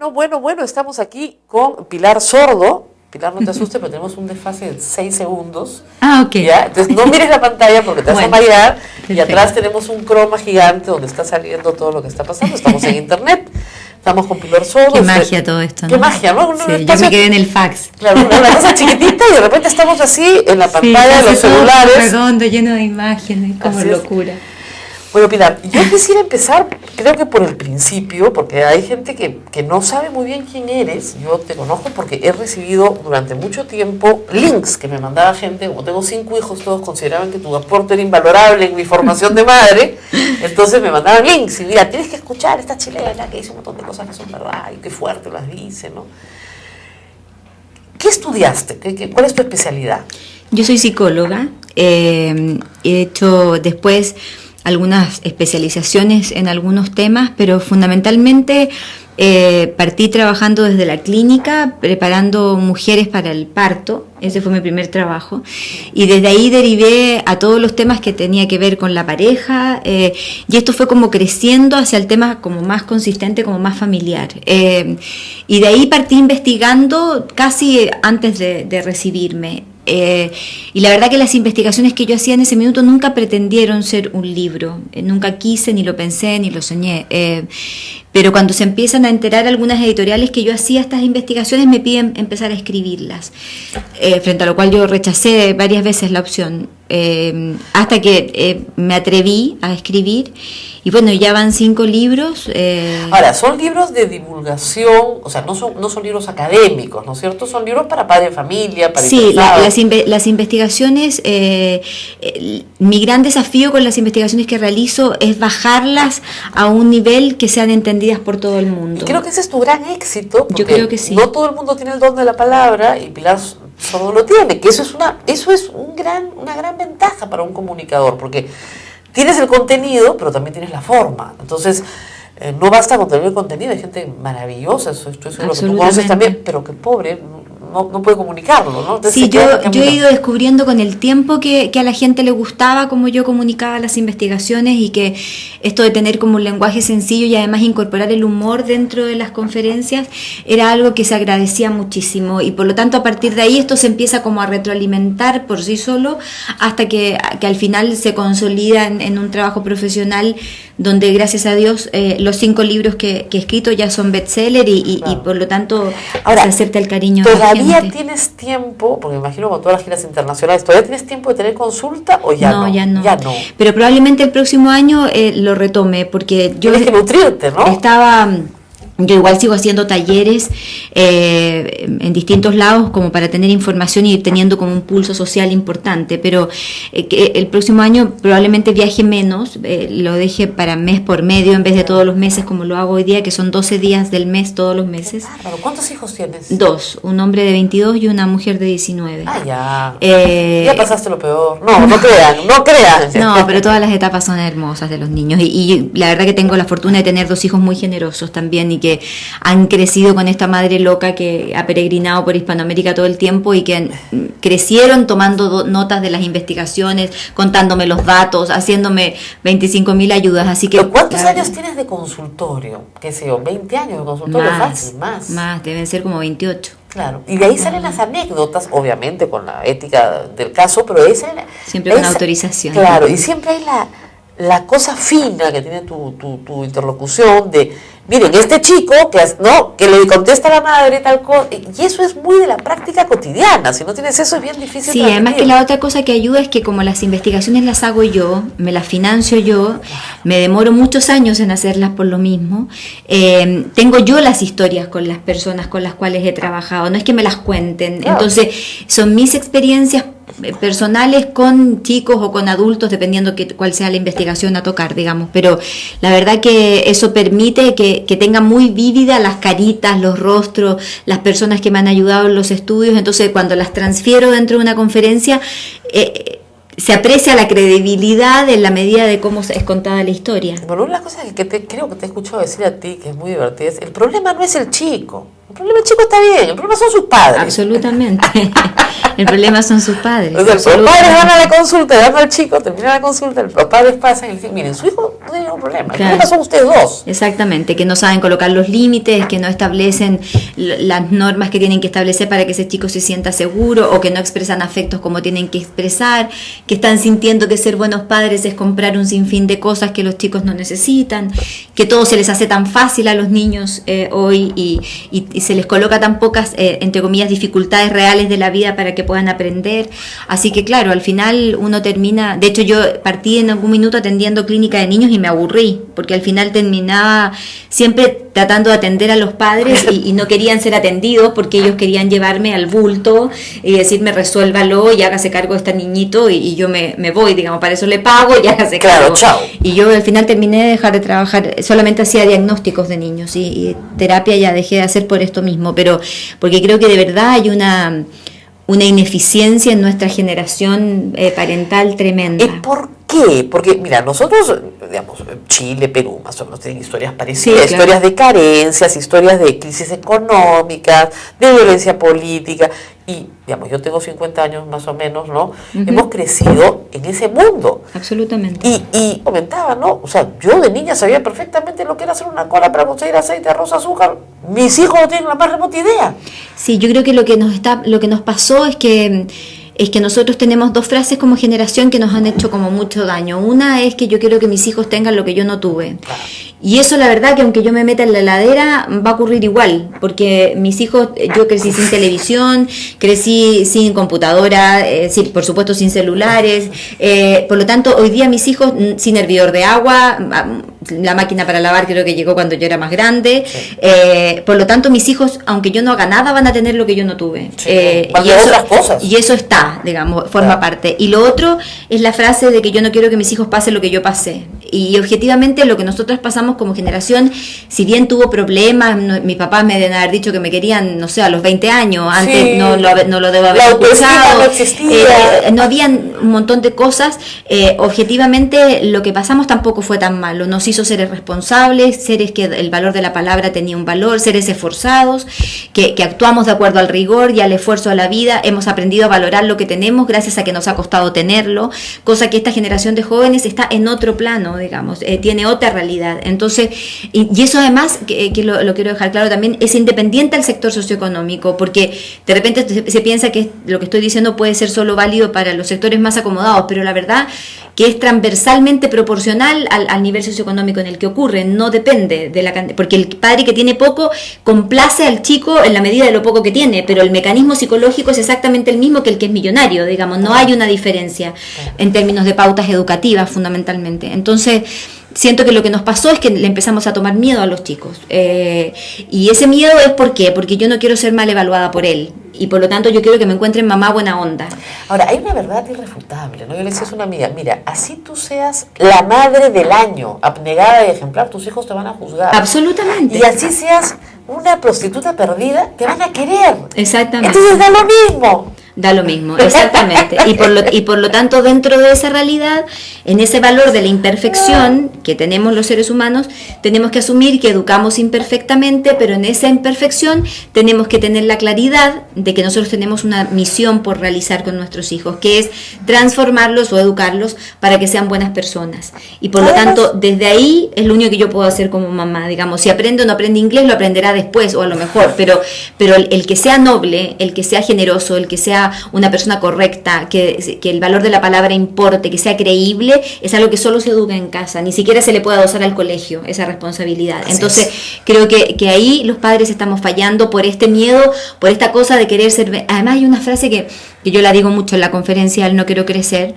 Bueno, estamos aquí con Pilar Sordo. Pilar, no te asustes, pero tenemos un desfase de 6 segundos. Ah, ok. ¿Ya? Entonces no mires la pantalla porque te vas a marear. Perfecto. Y atrás tenemos un croma gigante donde está saliendo todo lo que está pasando. Estamos en internet. Estamos con Pilar Sordo. Qué magia todo esto, ¿no? Qué magia, ¿no? Sí, yo me quedé en el fax. Claro, una cosa chiquitita y de repente estamos así en la pantalla de los celulares. Redondo, lleno de imágenes, como Así locura. Bueno, Pilar, yo quisiera empezar, creo que por el principio, porque hay gente que no sabe muy bien quién eres. Yo te conozco porque he recibido durante mucho tiempo links que me mandaba gente. Como tengo 5 hijos, todos consideraban que tu aporte era invalorable en mi formación de madre. Entonces me mandaban links y mira, tienes que escuchar a esta chilena que dice un montón de cosas que son verdad y qué fuerte las dice, ¿no? ¿Qué estudiaste? ¿Cuál es tu especialidad? Yo soy psicóloga. He hecho después algunas especializaciones en algunos temas, pero fundamentalmente partí trabajando desde la clínica, preparando mujeres para el parto. Ese fue mi primer trabajo, y desde ahí derivé a todos los temas que tenía que ver con la pareja, y esto fue como creciendo hacia el tema como más consistente, como más familiar, y de ahí partí investigando casi antes de recibirme. Y la verdad que las investigaciones que yo hacía en ese minuto nunca pretendieron ser un libro, nunca quise, ni lo pensé, ni lo soñé, pero cuando se empiezan a enterar algunas editoriales que yo hacía estas investigaciones, me piden empezar a escribirlas, frente a lo cual yo rechacé varias veces la opción, hasta que me atreví a escribir. Y bueno, ya van 5 libros. Ahora, son libros de divulgación, o sea, no son libros académicos, ¿no es cierto? Son libros para padre de familia, para sí, las investigaciones, mi gran desafío con las investigaciones que realizo es bajarlas a un nivel que sean entendidas por todo el mundo. Y creo que ese es tu gran éxito, porque yo creo que sí. No todo el mundo tiene el don de la palabra, y Pilar Sordo lo tiene, que eso es una gran ventaja para un comunicador, porque tienes el contenido, pero también tienes la forma. Entonces, no basta con tener el contenido. Hay gente maravillosa, eso es lo que tú conoces también, pero que pobre, no puede comunicarlo, ¿no? Entonces, sí, yo he ido descubriendo con el tiempo que a la gente le gustaba como yo comunicaba las investigaciones, y que esto de tener como un lenguaje sencillo y además incorporar el humor dentro de las conferencias era algo que se agradecía muchísimo, y por lo tanto a partir de ahí esto se empieza como a retroalimentar por sí solo hasta que al final se consolida en un trabajo profesional donde gracias a Dios los 5 libros que he escrito ya son bestseller y por lo tanto ahora, se acepta el cariño. ¿Todavía tienes tiempo, porque me imagino con todas las giras internacionales, todavía tienes tiempo de tener consulta o ya no? Ya no. Ya no. Pero probablemente el próximo año lo retome, porque yo... Tienes que nutrirte, ¿no? Yo igual sigo haciendo talleres en distintos lados como para tener información y ir teniendo como un pulso social importante, pero que el próximo año probablemente viaje menos, lo deje para mes por medio en vez de todos los meses como lo hago hoy día, que son 12 días del mes todos los meses. Claro. ¿Cuántos hijos tienes? 2, un hombre de 22 y una mujer de 19. Ah, ya. Ya pasaste lo peor. No crean. No, pero todas las etapas son hermosas de los niños, y la verdad que tengo la fortuna de tener 2 hijos muy generosos también, y que han crecido con esta madre loca que ha peregrinado por Hispanoamérica todo el tiempo, y que crecieron tomando notas de las investigaciones, contándome los datos, haciéndome 25.000 ayudas. Así que ¿cuántos años tienes de consultorio? ¿Qué sé yo? 20 años de consultorio, fácil, más, deben ser como 28. Claro, y de ahí salen las anécdotas, obviamente con la ética del caso, pero de ahí salen siempre con autorización. Claro, y siempre hay la cosa fina que tiene tu interlocución de, miren, este chico que le contesta a la madre tal cosa, y eso es muy de la práctica cotidiana. Si no tienes eso es bien difícil. Sí, además que la otra cosa que ayuda es que como las investigaciones las hago yo, me las financio yo, me demoro muchos años en hacerlas por lo mismo, tengo yo las historias con las personas con las cuales he trabajado, no es que me las cuenten, claro. Entonces son mis experiencias personales con chicos o con adultos, dependiendo cuál sea la investigación a tocar, digamos, pero la verdad que eso permite que tengan muy vívidas las caritas, los rostros, las personas que me han ayudado en los estudios. Entonces cuando las transfiero dentro de una conferencia se aprecia la credibilidad en la medida de cómo es contada la historia. Bueno, una cosa que creo que te he escuchado decir a ti, que es muy divertida, es el problema no es el chico. El problema del chico está bien, el problema son sus padres. Absolutamente. El problema son sus padres. O sea, los padres van a la consulta, dan al chico, termina la consulta, los padres pasan y le dicen, miren, su hijo no tiene ningún problema, el problema son ustedes dos. Exactamente, que no saben colocar los límites, que no establecen las normas que tienen que establecer para que ese chico se sienta seguro, o que no expresan afectos como tienen que expresar, que están sintiendo que ser buenos padres es comprar un sinfín de cosas que los chicos no necesitan, que todo se les hace tan fácil a los niños hoy y se les coloca tan pocas, entre comillas, dificultades reales de la vida para que puedan aprender. Así que claro, al final uno termina, de hecho yo partí en algún minuto atendiendo clínica de niños y me aburrí, porque al final terminaba siempre tratando de atender a los padres y no querían ser atendidos porque ellos querían llevarme al bulto y decirme resuélvalo y hágase cargo de este niñito y yo me voy, digamos, para eso le pago y hágase cargo. Chao. Y yo al final terminé de dejar de trabajar, solamente hacía diagnósticos de niños y terapia ya dejé de hacer por esto mismo, pero porque creo que de verdad hay una ineficiencia en nuestra generación parental tremenda. ¿Y por qué? Porque, mira, nosotros, digamos, Chile, Perú, más o menos tienen historias parecidas, Sí, claro. Historias de carencias, historias de crisis económicas, de violencia política, y, digamos, yo tengo 50 años más o menos, ¿no? Uh-huh. Hemos crecido en ese mundo. Absolutamente. Y comentaba, ¿no? O sea, yo de niña sabía perfectamente lo que era hacer una cola para conseguir aceite, arroz, azúcar. Mis hijos no tienen la más remota idea. Sí, yo creo que lo que nos pasó es que nosotros tenemos dos frases como generación que nos han hecho como mucho daño. Una es que yo quiero que mis hijos tengan lo que yo no tuve. Y eso la verdad que aunque yo me meta en la heladera va a ocurrir igual, porque mis hijos, yo crecí sin televisión, crecí sin computadora, sí, por supuesto sin celulares, por lo tanto hoy día mis hijos sin hervidor de agua, la máquina para lavar creo que llegó cuando yo era más grande, sí. Por lo tanto mis hijos, aunque yo no haga nada, van a tener lo que yo no tuve. Sí, otras cosas. Y eso está, digamos, forma parte. Y lo otro es la frase de que yo no quiero que mis hijos pasen lo que yo pasé. Y objetivamente lo que nosotros pasamos como generación, si bien tuvo problemas, mis papás me deben haber dicho que me querían, no sé, a los 20 años, antes sí. no lo debo haber escuchado, no existía. No habían un montón de cosas, objetivamente lo que pasamos tampoco fue tan malo, nos hizo seres responsables, seres que el valor de la palabra tenía un valor, seres esforzados, que actuamos de acuerdo al rigor y al esfuerzo de la vida, hemos aprendido a valorar lo que tenemos gracias a que nos ha costado tenerlo, cosa que esta generación de jóvenes está en otro plano, digamos, tiene otra realidad. Entonces, y eso además, que lo quiero dejar claro también, es independiente al sector socioeconómico, porque de repente se piensa que lo que estoy diciendo puede ser solo válido para los sectores más acomodados, pero la verdad que es transversalmente proporcional al nivel socioeconómico en el que ocurre, no depende de la cantidad, porque el padre que tiene poco complace al chico en la medida de lo poco que tiene, pero el mecanismo psicológico es exactamente el mismo que el que es millonario, digamos, no hay una diferencia en términos de pautas educativas fundamentalmente. Entonces, siento que lo que nos pasó es que le empezamos a tomar miedo a los chicos. Y ese miedo es ¿por qué? Porque yo no quiero ser mal evaluada por él. Y por lo tanto yo quiero que me encuentren mamá buena onda. Ahora, hay una verdad irrefutable, ¿no? Yo le decía a una amiga, mira, así tú seas la madre del año, abnegada y ejemplar, tus hijos te van a juzgar. Absolutamente. Y así seas una prostituta perdida, te van a querer. Exactamente. Entonces da lo mismo. Da lo mismo, exactamente. Y por lo tanto, dentro de esa realidad, en ese valor de la imperfección que tenemos los seres humanos, tenemos que asumir que educamos imperfectamente, pero en esa imperfección tenemos que tener la claridad de que nosotros tenemos una misión por realizar con nuestros hijos, que es transformarlos o educarlos para que sean buenas personas. Y por lo tanto, desde ahí es lo único que yo puedo hacer como mamá, digamos. Si aprende o no aprende inglés, lo aprenderá después o a lo mejor, pero el que sea noble, el que sea generoso, el que sea una persona correcta, que el valor de la palabra importe, que sea creíble, es algo que solo se educa en casa, ni siquiera se le puede adosar al colegio esa responsabilidad. Así entonces creo que ahí los padres estamos fallando por este miedo, por esta cosa de querer ser. Además hay una frase que yo la digo mucho en la conferencia del No Quiero Crecer,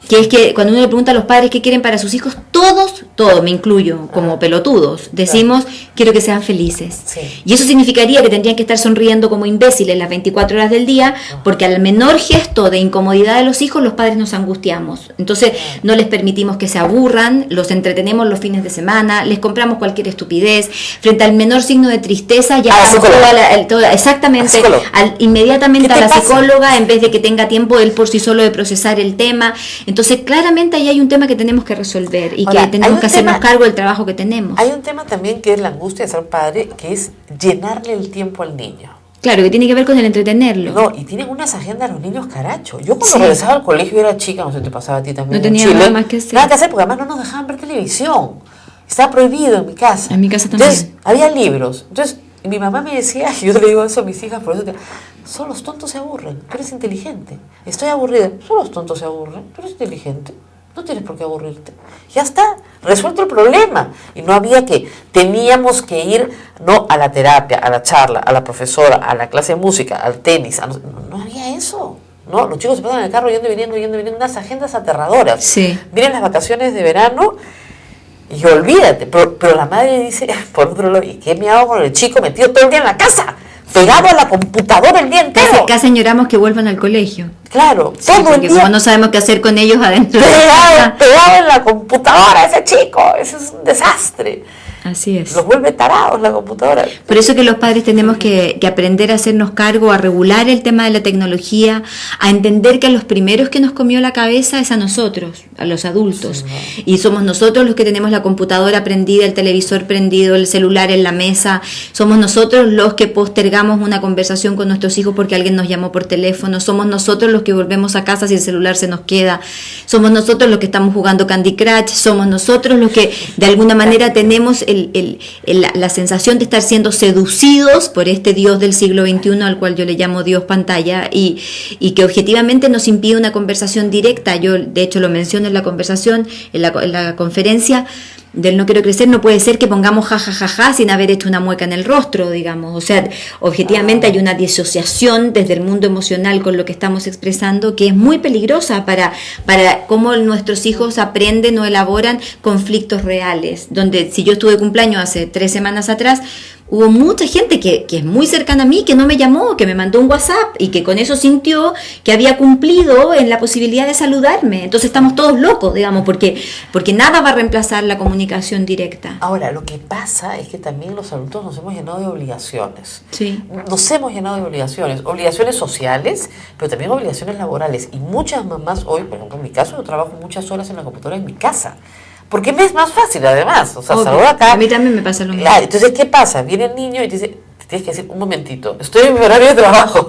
que es que cuando uno le pregunta a los padres qué quieren para sus hijos, todos, me incluyo, como pelotudos, decimos, quiero que sean felices. Sí. Y eso significaría que tendrían que estar sonriendo como imbéciles las 24 horas del día, porque al menor gesto de incomodidad de los hijos, los padres nos angustiamos. Entonces, no les permitimos que se aburran, los entretenemos los fines de semana, les compramos cualquier estupidez, frente al menor signo de tristeza, ya exactamente, inmediatamente a la psicóloga, en vez de que tenga tiempo él por sí solo de procesar el tema. Entonces, claramente ahí hay un tema que tenemos que resolver y ahora, que tenemos que hacernos cargo del trabajo que tenemos. Hay un tema también que es la angustia de ser padre, que es llenarle el tiempo al niño. Claro, que tiene que ver con el entretenerlo. No, y tienen unas agendas los niños caracho. Yo cuando Sí. regresaba al colegio era chica, no sé, te pasaba a ti también. No tenía en Chile, nada más que hacer. Nada que hacer, porque además no nos dejaban ver televisión. Estaba prohibido en mi casa. En mi casa también. Entonces, había libros. Entonces, mi mamá me decía, y yo le digo eso a mis hijas, por eso solo los tontos se aburren, tú eres inteligente. Estoy aburrida, solo los tontos se aburren, tú eres inteligente. No tienes por qué aburrirte. Ya está, resuelto el problema. Y no había teníamos que ir, no a la terapia, a la charla, a la profesora, a la clase de música, al tenis. No había eso. No, los chicos se pasan en el carro yendo y viniendo, unas agendas aterradoras. Sí. Vienen las vacaciones de verano y olvídate. Pero la madre dice, por otro lado, ¿y qué me hago con el chico metido todo el día en la casa? Pegado a la computadora el día entero. Casi añoramos que vuelvan al colegio. Claro, Sí, todo el porque día. como no sabemos qué hacer con ellos adentro. Pegado en la computadora ese chico, eso es un desastre. Así es. Los vuelve tarados la computadora. Por eso que los padres tenemos que aprender a hacernos cargo, a regular el tema de la tecnología, a entender que a los primeros que nos comió la cabeza es a nosotros, a los adultos. Sí, Y somos nosotros los que tenemos la computadora prendida, el televisor prendido, el celular en la mesa. Somos nosotros los que postergamos una conversación con nuestros hijos porque alguien nos llamó por teléfono. Somos nosotros los que volvemos a casa si el celular se nos queda. Somos nosotros los que estamos jugando Candy Crush. Somos nosotros los que de alguna manera tenemos la sensación de estar siendo seducidos por este Dios del siglo XXI, al cual yo le llamo Dios pantalla, y que objetivamente nos impide una conversación directa. Yo, de hecho, lo menciono en la conversación, en la conferencia del No Quiero Crecer. No puede ser que pongamos ja sin haber hecho una mueca en el rostro, digamos. O sea, objetivamente hay una disociación desde el mundo emocional con lo que estamos expresando que es muy peligrosa para cómo nuestros hijos aprenden o elaboran conflictos reales. Donde si yo estuve de cumpleaños hace 3 semanas atrás, hubo mucha gente que es muy cercana a mí, que no me llamó, que me mandó un WhatsApp y que con eso sintió que había cumplido en la posibilidad de saludarme. Entonces estamos todos locos, digamos, porque nada va a reemplazar la comunicación directa. Ahora, lo que pasa es que también los adultos nos hemos llenado de obligaciones. Sí. Nos hemos llenado de obligaciones sociales, pero también obligaciones laborales. Y muchas mamás hoy, por ejemplo, en mi caso, yo trabajo muchas horas en la computadora en mi casa. Porque me es más fácil, además. O sea, salgo acá. A mí también me pasa lo mismo. Claro, entonces, ¿qué pasa? Viene el niño y te dice, te tienes que decir, un momentito, estoy en mi horario de trabajo,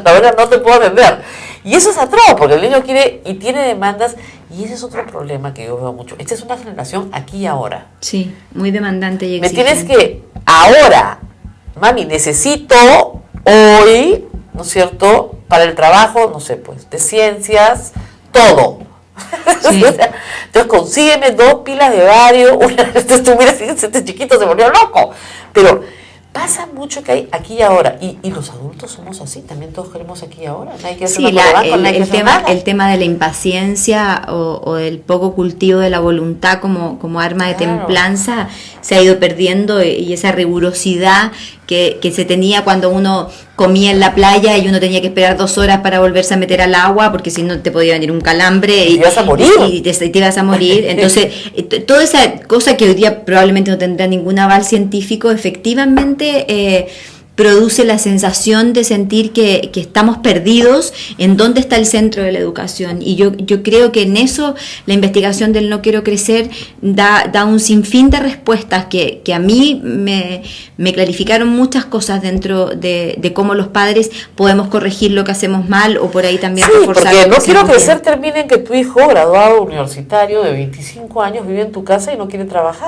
ahora no te puedo atender. Y eso es atroz, porque el niño quiere y tiene demandas, y ese es otro problema que yo veo mucho. Esta es una generación aquí y ahora. Sí, muy demandante y Me exigente. tienes que, ahora, mami, necesito hoy, ¿no es cierto?, para el trabajo, no sé, pues, de ciencias, todo. Sí. Entonces consígueme 2 pilas de bario, entonces tú miras, este chiquito se volvió loco. Pero pasa mucho que hay aquí y ahora, y los adultos somos así, también todos queremos aquí y ahora, nadie quiere hacer Sí, una prueba, nadie quiere hacer nada. el tema de la impaciencia o del poco cultivo de la voluntad como arma de Claro. templanza se ha ido perdiendo, y esa rigurosidad que se tenía cuando uno comía en la playa y uno tenía que esperar 2 horas para volverse a meter al agua porque si no te podía venir un calambre Y te ibas a morir. y te ibas a morir. Entonces, toda esa cosa que hoy día probablemente no tendrá ningún aval científico, efectivamente produce la sensación de sentir que estamos perdidos en dónde está el centro de la educación. Y yo creo que en eso la investigación del No Quiero Crecer da un sinfín de respuestas que a mí me clarificaron muchas cosas dentro de cómo los padres podemos corregir lo que hacemos mal o por ahí también Sí, reforzar porque lo No que Quiero hacemos Crecer bien. termina en que tu hijo, graduado universitario de 25 años, vive en tu casa y no quiere trabajar.